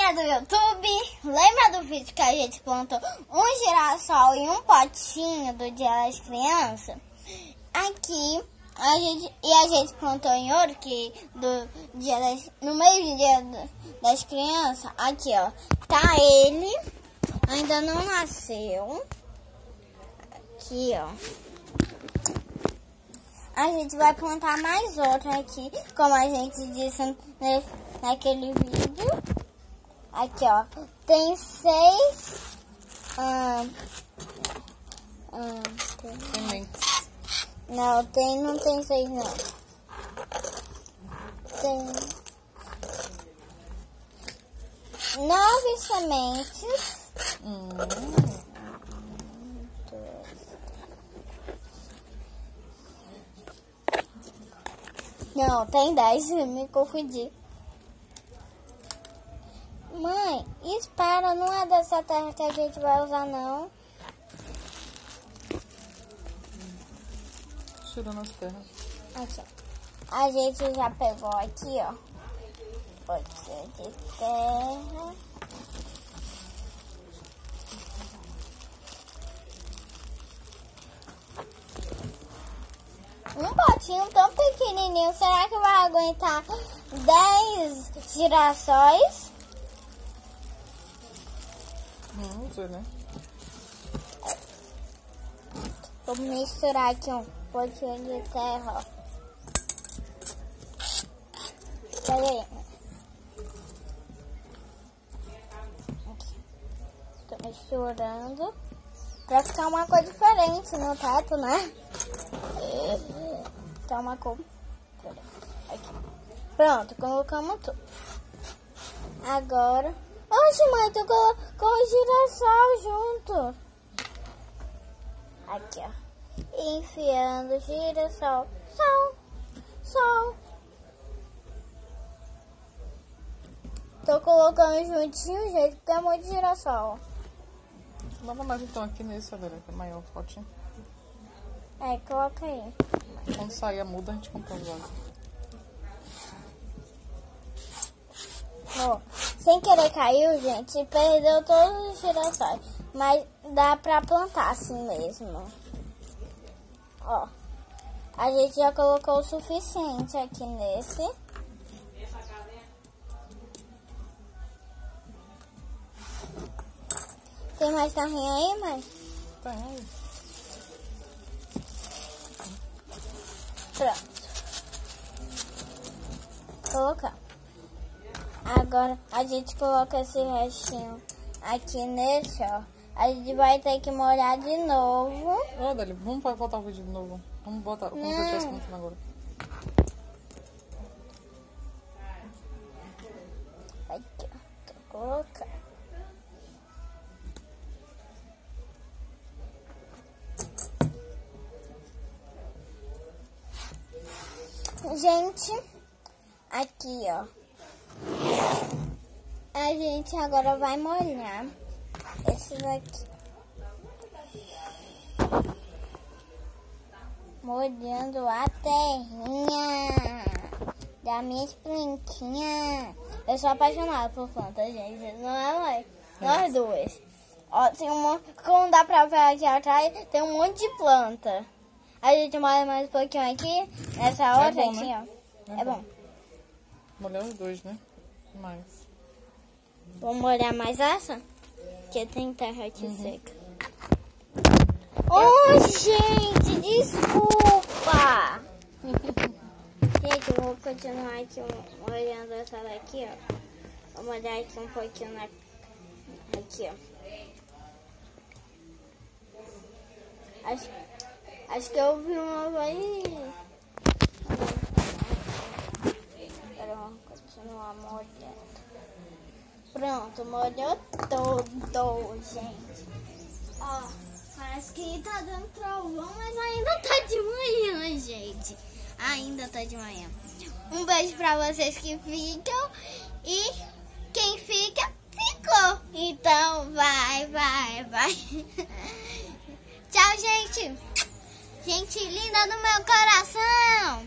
galerinha do YouTube, lembra do vídeo que a gente plantou um girassol e um potinho do Dia das Crianças? Aqui a gente plantou em ouro que no meio do Dia das Crianças. Aqui ó, tá ele, ainda não nasceu. Aqui ó, a gente vai plantar mais outro aqui, como a gente disse naquele vídeo. Aqui ó, tem 6 sementes. Não tem 6 não. Tem 9 sementes. Não, tem 10, eu me confundi. Mãe, espera, não é dessa terra que a gente vai usar, não. Tirando as terras. Aqui, ó. A gente já pegou aqui, ó. Potinho de terra. Um potinho tão pequenininho, será que vai aguentar 10 girassóis? Não sei, né? Vou misturar aqui um potinho de terra, ó. Pera aí. Tô misturando pra ficar uma cor diferente no teto, né? Tá uma cor aqui. Pronto, colocamos tudo. Agora... Oxe, mãe, tu colocou o girassol junto. Aqui, ó. Enfiando o girassol. Sol. Tô colocando juntinho, gente, porque é muito girassol. Bota mais então aqui nesse, Adela, que é maior o potinho. É, coloca aí. Quando sair a muda, a gente compra os vasos. Ó, sem querer caiu, gente, perdeu todos os girassóis. Mas dá pra plantar assim mesmo. Ó, a gente já colocou o suficiente aqui nesse. Tem mais carrinho aí, mãe? Tem. Pronto. Colocar. Agora a gente coloca esse restinho aqui nesse, ó. A gente vai ter que molhar de novo. Ó, Dali, vamos voltar o vídeo de novo. Vamos botar, como eu estivesse comentando agora. Aqui, ó. Tô colocando. Gente, aqui, ó. A gente agora vai molhar esse daqui. Molhando a terrinha da minha plantinha. Eu sou apaixonada por plantas, gente. Não é, mãe? Nós duas. Ó, tem como dá pra ver aqui atrás, tem um monte de planta. A gente molha mais um pouquinho aqui, nessa outra bom, aqui, né? ó. É bom. Molhar os dois, né? Mais. Vamos molhar mais essa? Que tem terra aqui seca. Oh, gente, desculpa! Gente, eu vou continuar aqui molhando essa daqui, ó. Vou molhar aqui um pouquinho aqui, ó. Acho que eu vi uma aí. Agora vamos continuar molhando. Pronto, molhou todo, gente. Ó, parece que tá dando trovão, mas ainda tá de manhã, gente. Ainda tá de manhã. Um beijo pra vocês que ficam. E quem fica, ficou. Então, vai. Tchau, gente. Gente linda do meu coração.